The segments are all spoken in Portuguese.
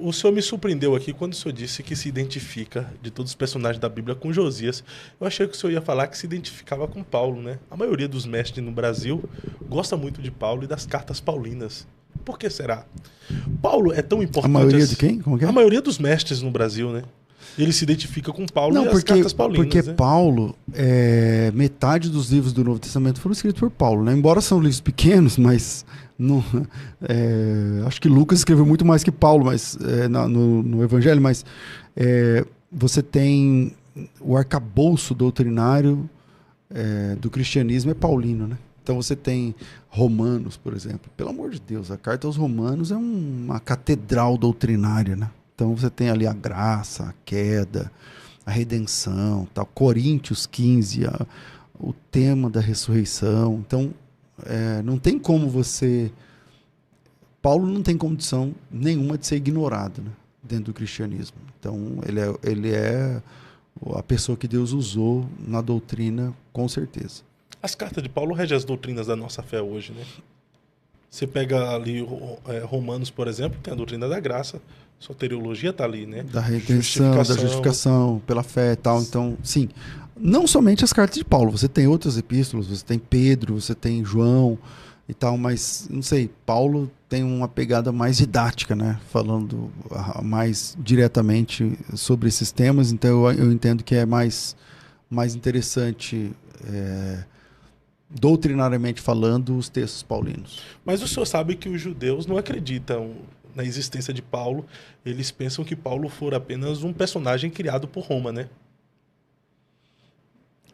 O senhor me surpreendeu aqui quando o senhor disse que se identifica de todos os personagens da Bíblia com Josias. Eu achei que o senhor ia falar que se identificava com Paulo, né? A maioria dos mestres no Brasil gosta muito de Paulo e das cartas paulinas. Por que será? Paulo é tão A importante maioria assim. de quem? Como que é? A maioria dos mestres no Brasil, né? Ele se identifica com Paulo Não, e as cartas paulinas, porque né? Paulo, metade dos livros do Novo Testamento foram escritos por Paulo, né? Embora são livros pequenos, mas não, acho que Lucas escreveu muito mais que Paulo, mas no Evangelho, mas você tem o arcabouço doutrinário do cristianismo é paulino, né? Então você tem Romanos, por exemplo. Pelo amor de Deus, a carta aos Romanos é uma catedral doutrinária, né? Então você tem ali a graça, a queda, a redenção, tal. Coríntios 15, o tema da ressurreição. Então, não tem como Paulo não tem condição nenhuma de ser ignorado, né, dentro do cristianismo. Então, ele é a pessoa que Deus usou na doutrina, com certeza. As cartas de Paulo regem as doutrinas da nossa fé hoje, né? Você pega ali Romanos, por exemplo, tem a doutrina da graça, soteriologia está ali, né? Da redenção, da justificação pela fé e tal. Então, sim, não somente as cartas de Paulo, você tem outras epístolas, você tem Pedro, você tem João e tal, mas, não sei, Paulo tem uma pegada mais didática, né? Falando mais diretamente sobre esses temas, então eu entendo que é mais interessante, doutrinariamente falando, os textos paulinos. Mas o senhor sabe que os judeus não acreditam na existência de Paulo. Eles pensam que Paulo for apenas um personagem criado por Roma, né?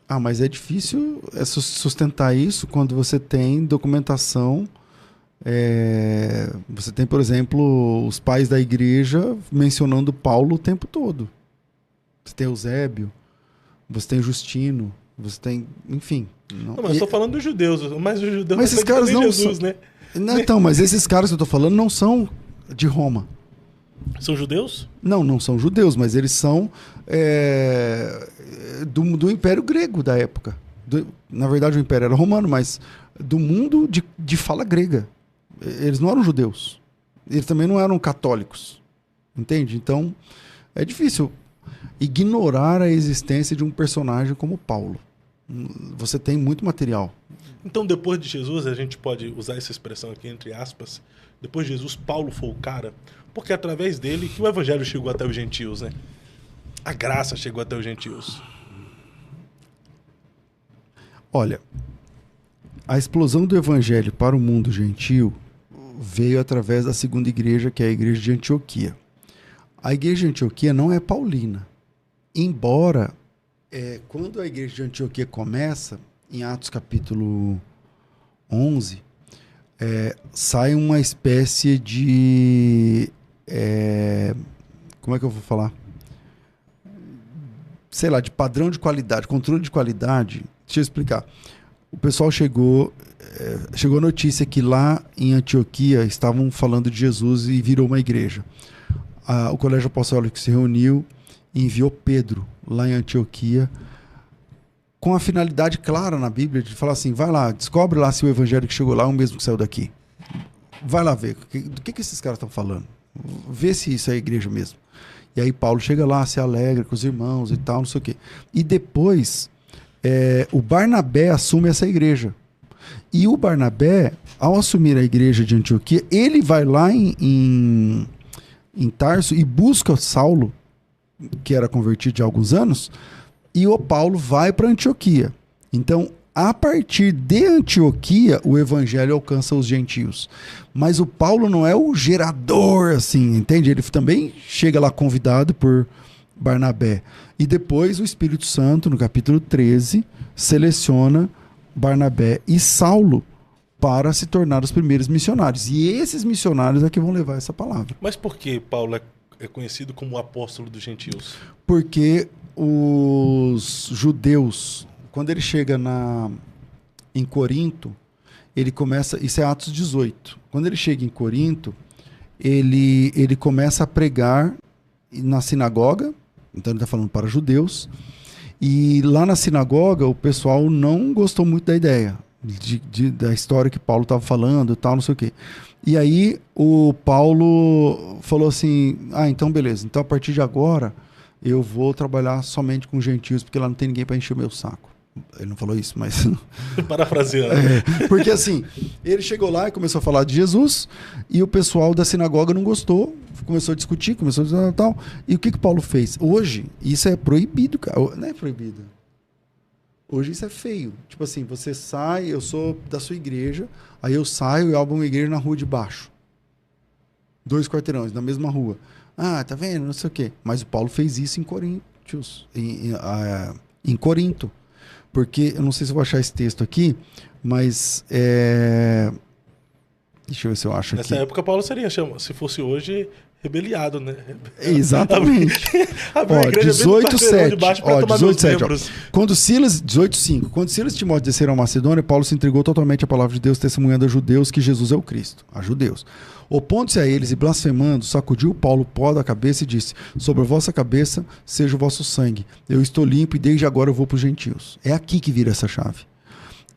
Ah, mas é difícil sustentar isso quando você tem documentação. Você tem, por exemplo, os pais da igreja mencionando Paulo o tempo todo. Você tem Eusébio, você tem Justino, você tem, enfim. Não, mas eu estou falando dos judeus, mas os judeus mas esses caras não Jesus, são, né? Não, então, mas esses caras que eu estou falando não são de Roma. São judeus? Não são judeus, mas eles são do Império Grego da época. Na verdade, o Império era romano, mas do mundo de fala grega. Eles não eram judeus. Eles também não eram católicos. Entende? Então, é difícil ignorar a existência de um personagem como Paulo. Você tem muito material. Então, depois de Jesus, a gente pode usar essa expressão aqui, entre aspas, depois de Jesus, Paulo foi o cara, porque é através dele que o evangelho chegou até os gentios, né? A graça chegou até os gentios. Olha, a explosão do evangelho para o mundo gentil veio através da segunda igreja, que é a igreja de Antioquia. A igreja de Antioquia não é paulina, embora quando a igreja de Antioquia começa, em Atos capítulo 11, sai uma espécie de... como é que eu vou falar? Sei lá, de padrão de qualidade, controle de qualidade. Deixa eu explicar. O pessoal chegou a notícia que lá em Antioquia estavam falando de Jesus e virou uma igreja. O colégio apostólico se reuniu e enviou Pedro lá em Antioquia, com a finalidade clara na Bíblia de falar assim: vai lá, descobre lá se o evangelho que chegou lá é o mesmo que saiu daqui. Vai lá ver do que esses caras estão falando. Vê se isso é igreja mesmo. E aí Paulo chega lá, se alegra com os irmãos e tal, não sei o quê. E depois o Barnabé assume essa igreja. E o Barnabé, ao assumir a igreja de Antioquia, ele vai lá em Tarso e busca Saulo, que era convertido há alguns anos, e o Paulo vai para Antioquia. Então, a partir de Antioquia, o evangelho alcança os gentios. Mas o Paulo não é o gerador, assim, entende? Ele também chega lá convidado por Barnabé. E depois o Espírito Santo, no capítulo 13, seleciona Barnabé e Saulo para se tornar os primeiros missionários. E esses missionários é que vão levar essa palavra. Mas por que Paulo é conhecido como o apóstolo dos gentios? Porque os judeus, quando ele chega em Corinto, ele começa, isso é Atos 18, quando ele chega em Corinto, ele começa a pregar na sinagoga, então ele está falando para judeus, e lá na sinagoga o pessoal não gostou muito da ideia da história que Paulo estava falando e tal, não sei o quê. E aí o Paulo falou assim, então beleza, então a partir de agora eu vou trabalhar somente com gentios, porque lá não tem ninguém para encher o meu saco. Ele não falou isso, mas... Parafraseando. Porque assim, ele chegou lá e começou a falar de Jesus, e o pessoal da sinagoga não gostou, começou a discutir, começou a dizer tal. E o que Paulo fez? Hoje, isso é proibido, cara. Não é proibido. Hoje isso é feio. Tipo assim, você sai, eu sou da sua igreja, aí eu saio e abro uma igreja na rua de baixo. 2 quarteirões, na mesma rua. Tá vendo? Não sei o quê. Mas o Paulo fez isso em Coríntios. Em Corinto. Porque, eu não sei se eu vou achar esse texto aqui, mas deixa eu ver se eu acho aqui. Nessa época, Paulo seria, se fosse hoje, rebeliado, né? Exatamente. Ó, 18:7. Ó, 18:7. Quando Silas, 18:5. Quando Silas e Timóteo desceram a Macedônia, Paulo se entregou totalmente à palavra de Deus, testemunhando a judeus que Jesus é o Cristo. A judeus. Opondo-se a eles e blasfemando, sacudiu Paulo o pó da cabeça e disse: sobre a vossa cabeça seja o vosso sangue. Eu estou limpo e desde agora eu vou para os gentios. É aqui que vira essa chave.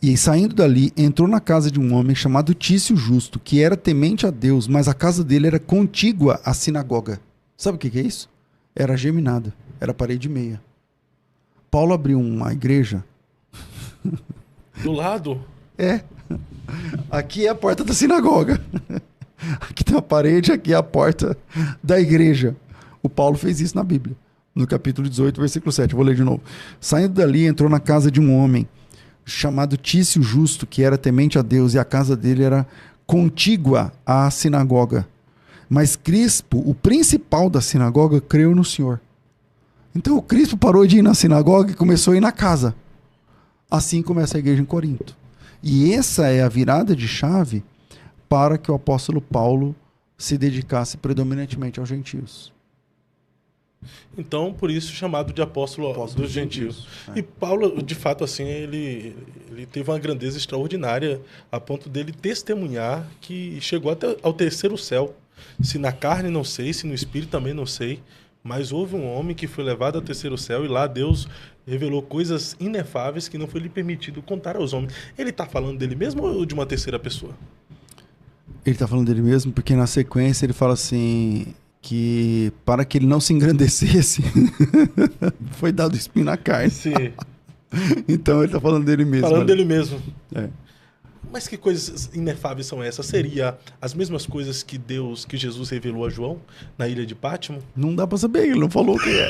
E saindo dali, entrou na casa de um homem chamado Tício Justo, que era temente a Deus, mas a casa dele era contígua à sinagoga. Sabe o que é isso? Era geminada, era parede meia. Paulo abriu uma igreja. Do lado? Aqui é a porta da sinagoga. Aqui tem a parede, aqui é a porta da igreja. O Paulo fez isso na Bíblia, no capítulo 18, versículo 7. Vou ler de novo. Saindo dali, entrou na casa de um homem chamado Tício Justo, que era temente a Deus, e a casa dele era contígua à sinagoga. Mas Crispo, o principal da sinagoga, creu no Senhor. Então o Crispo parou de ir na sinagoga e começou a ir na casa. Assim começa a igreja em Corinto. E essa é a virada de chave para que o apóstolo Paulo se dedicasse predominantemente aos gentios. Então, por isso, chamado de apóstolo dos gentios. E Paulo, de fato, assim, ele teve uma grandeza extraordinária, a ponto dele testemunhar que chegou até ao terceiro céu. Se na carne, não sei, se no espírito também não sei, mas houve um homem que foi levado ao terceiro céu e lá Deus revelou coisas inefáveis que não foi lhe permitido contar aos homens. Ele está falando dele mesmo ou de uma terceira pessoa? Ele está falando dele mesmo porque na sequência ele fala assim, que para que ele não se engrandecesse foi dado espinho na carne. Sim. Então ele está falando dele mesmo. Falando dele mesmo. É. Mas que coisas inefáveis são essas? Seria as mesmas coisas que Jesus revelou a João na ilha de Pátimo? Não dá para saber, ele não falou o que é.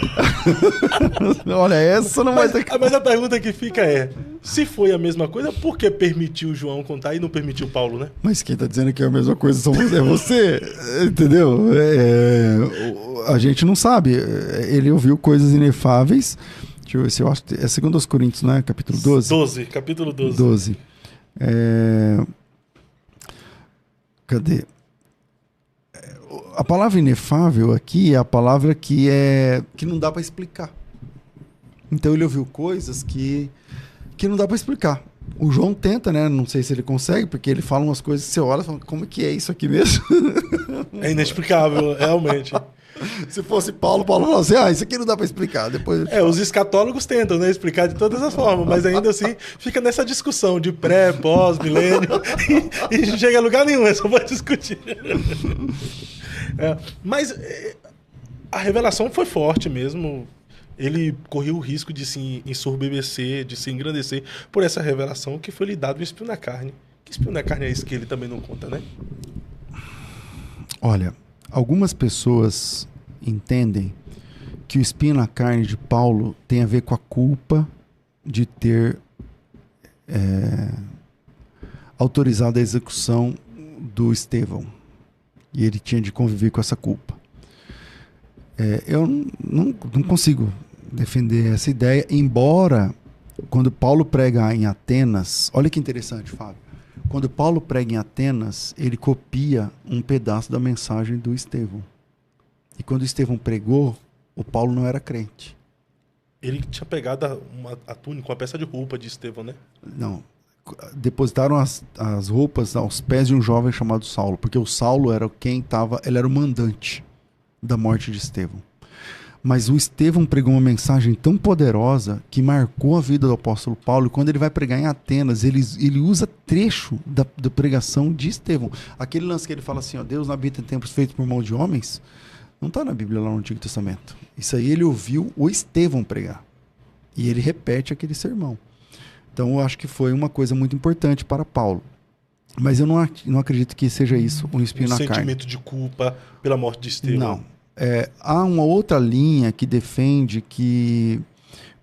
Olha, essa não vai ter que... Mas a pergunta que fica é, se foi a mesma coisa, por que permitiu João contar e não permitiu Paulo, né? Mas quem está dizendo que é a mesma coisa é você, entendeu? A gente não sabe. Ele ouviu coisas inefáveis. Deixa eu ver se eu acho... É 2 Coríntios, não é? Capítulo 12? Capítulo 12. 12. Cadê? A palavra inefável aqui é a palavra que não dá para explicar. Então ele ouviu coisas que não dá para explicar. O João tenta, né? Não sei se ele consegue, porque ele fala umas coisas que você olha e fala, como é que é isso aqui mesmo? É inexplicável, realmente. Se fosse Paulo falava assim, isso aqui não dá para explicar. Depois os escatólogos tentam, né, explicar de todas as formas, mas ainda assim fica nessa discussão de pré, pós, milênio, e não chega a lugar nenhum, é só para discutir. Mas a revelação foi forte mesmo. Ele correu o risco de se ensurbebecer, de se engrandecer por essa revelação que foi lhe dado um espinho na carne. Que espinho na carne é esse que ele também não conta, né? Olha, algumas pessoas entendem que o espinho na carne de Paulo tem a ver com a culpa de ter autorizado a execução do Estevão. E ele tinha de conviver com essa culpa. Eu não consigo defender essa ideia, embora quando Paulo prega em Atenas, olha que interessante, Fábio. Quando Paulo prega em Atenas, ele copia um pedaço da mensagem do Estevão. E quando o Estevão pregou, o Paulo não era crente. Ele tinha pegado a túnica, uma peça de roupa de Estevão, né? Não. Depositaram as roupas aos pés de um jovem chamado Saulo, porque o Saulo era ele era o mandante da morte de Estevão. Mas o Estevão pregou uma mensagem tão poderosa que marcou a vida do apóstolo Paulo. E quando ele vai pregar em Atenas, ele usa trecho da pregação de Estevão. Aquele lance que ele fala assim, ó, Deus não habita em templos feitos por mão de homens, não está na Bíblia lá no Antigo Testamento. Isso aí ele ouviu o Estevão pregar. E ele repete aquele sermão. Então eu acho que foi uma coisa muito importante para Paulo. Mas eu não acredito que seja isso, um espinho na carne. Sentimento de culpa pela morte de Estevão. Não. Há uma outra linha que defende que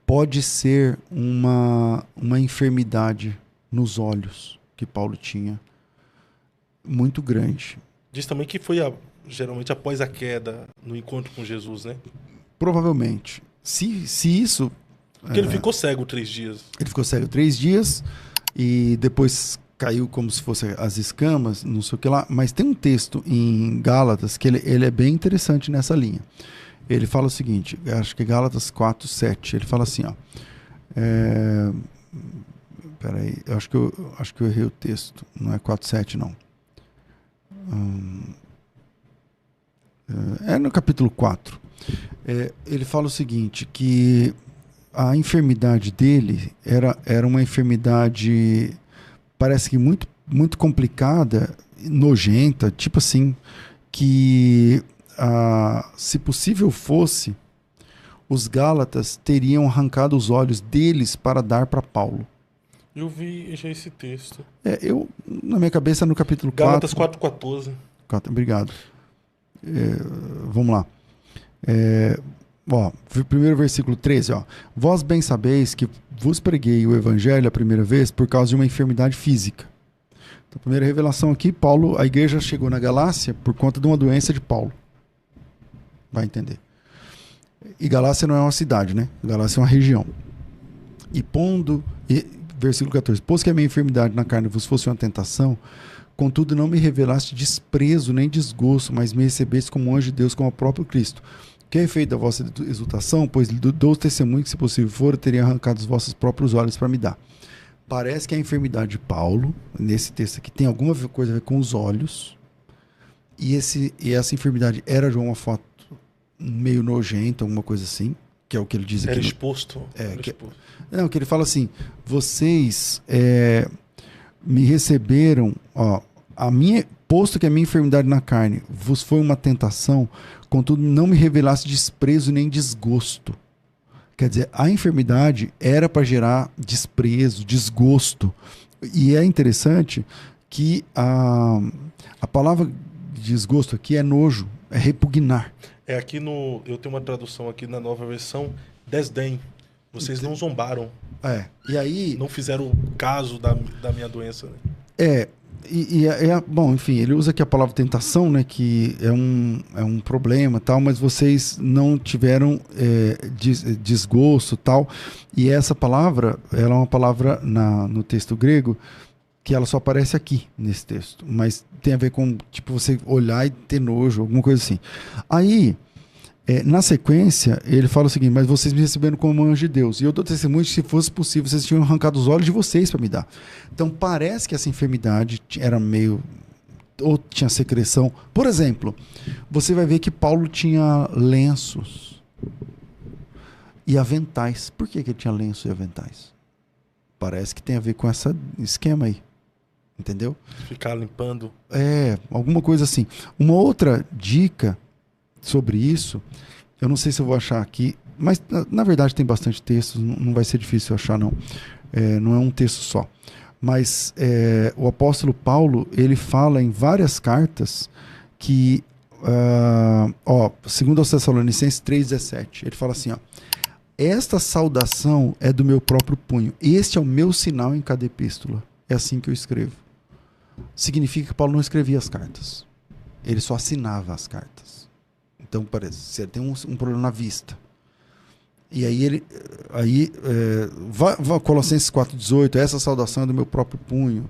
pode ser uma enfermidade nos olhos que Paulo tinha, muito grande. Diz também que foi geralmente após a queda, no encontro com Jesus, né? Provavelmente. Se isso... Porque ele ficou cego 3 dias. Ele ficou cego 3 dias e depois caiu como se fossem as escamas, não sei o que lá. Mas tem um texto em Gálatas que ele é bem interessante nessa linha. Ele fala o seguinte, acho que é Gálatas 4:7. Ele fala assim, ó. Peraí, acho que eu errei o texto. Não é 4:7, não. É no capítulo 4. Ele fala o seguinte, que a enfermidade dele era uma enfermidade, parece que muito, muito complicada, nojenta, tipo assim, que se possível fosse, os Gálatas teriam arrancado os olhos deles para dar para Paulo. Eu vi já esse texto. Na minha cabeça, no capítulo 4... Gálatas 4:14. Obrigado. Vamos lá. Primeiro versículo 13, ó. Vós bem sabeis que vos preguei o evangelho a primeira vez por causa de uma enfermidade física. Então, a primeira revelação aqui, a igreja chegou na Galácia por conta de uma doença de Paulo. Vai entender. E Galácia não é uma cidade, né? Galácia é uma região. Versículo 14, pois que a minha enfermidade na carne vos fosse uma tentação, contudo não me revelaste desprezo nem desgosto, mas me recebeste como um anjo de Deus, como o próprio Cristo. Que é efeito da vossa exultação, pois dou testemunho que, se possível for, eu teria arrancado os vossos próprios olhos para me dar. Parece que a enfermidade de Paulo, nesse texto aqui, tem alguma coisa a ver com os olhos, e essa enfermidade era de uma foto meio nojenta, alguma coisa assim, que é o que ele diz aqui. Era exposto. Não, que ele fala assim, vocês me receberam, ó, posto que a minha enfermidade na carne vos foi uma tentação, contudo não me revelasse desprezo nem desgosto. Quer dizer, a enfermidade era para gerar desprezo, desgosto. E é interessante que a palavra desgosto aqui é nojo, é repugnar. Aqui eu tenho uma tradução aqui na nova versão, desdém. Vocês não zombaram. E aí... Não fizeram caso da minha doença. Né? Bom, enfim, ele usa aqui a palavra tentação, né, que é um problema, tal, mas vocês não tiveram desgosto, tal, e essa palavra, ela é uma palavra no texto grego que ela só aparece aqui, nesse texto, mas tem a ver com, tipo, você olhar e ter nojo, alguma coisa assim. Aí, na sequência, ele fala o seguinte, mas vocês me receberam como anjo de Deus, e eu dou testemunho que, se fosse possível, vocês tinham arrancado os olhos de vocês para me dar. Então parece que essa enfermidade era meio, ou tinha secreção. Por exemplo, você vai ver que Paulo tinha lenços e aventais. Por que ele tinha lenços e aventais? Parece que tem a ver com esse esquema aí. Entendeu? Ficar limpando. Alguma coisa assim. Uma outra dica sobre isso, eu não sei se eu vou achar aqui, mas na verdade tem bastante textos, não vai ser difícil achar, não. Não é um texto só. Mas o apóstolo Paulo, ele fala em várias cartas que, segundo aos Tessalonicenses 3,17, ele fala assim, ó, esta saudação é do meu próprio punho, este é o meu sinal em cada epístola, é assim que eu escrevo. Significa que Paulo não escrevia as cartas, ele só assinava as cartas. Então, parece, se ele tem um problema na vista. E aí Colossenses 4,18, essa saudação é do meu próprio punho.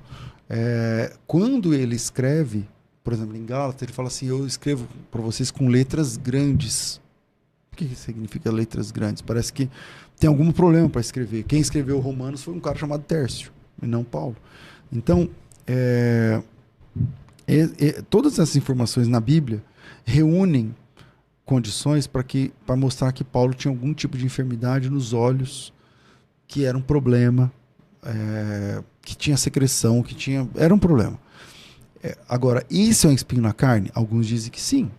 Quando ele escreve, por exemplo, em Gálatas, ele fala assim, eu escrevo para vocês com letras grandes. O que significa letras grandes? Parece que tem algum problema para escrever. Quem escreveu Romanos foi um cara chamado Tércio, e não Paulo. Então, todas essas informações na Bíblia reúnem condições para mostrar que Paulo tinha algum tipo de enfermidade nos olhos, que era um problema, que tinha secreção, era um problema. Agora, isso é um espinho na carne? Alguns dizem que sim.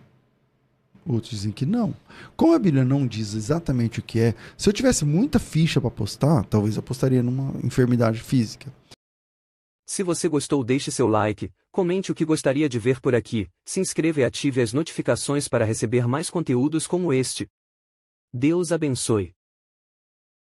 Outros dizem que não. Como a Bíblia não diz exatamente o que é, se eu tivesse muita ficha para apostar, talvez eu apostaria numa enfermidade física. Se você gostou, deixe seu like, comente o que gostaria de ver por aqui, se inscreva e ative as notificações para receber mais conteúdos como este. Deus abençoe.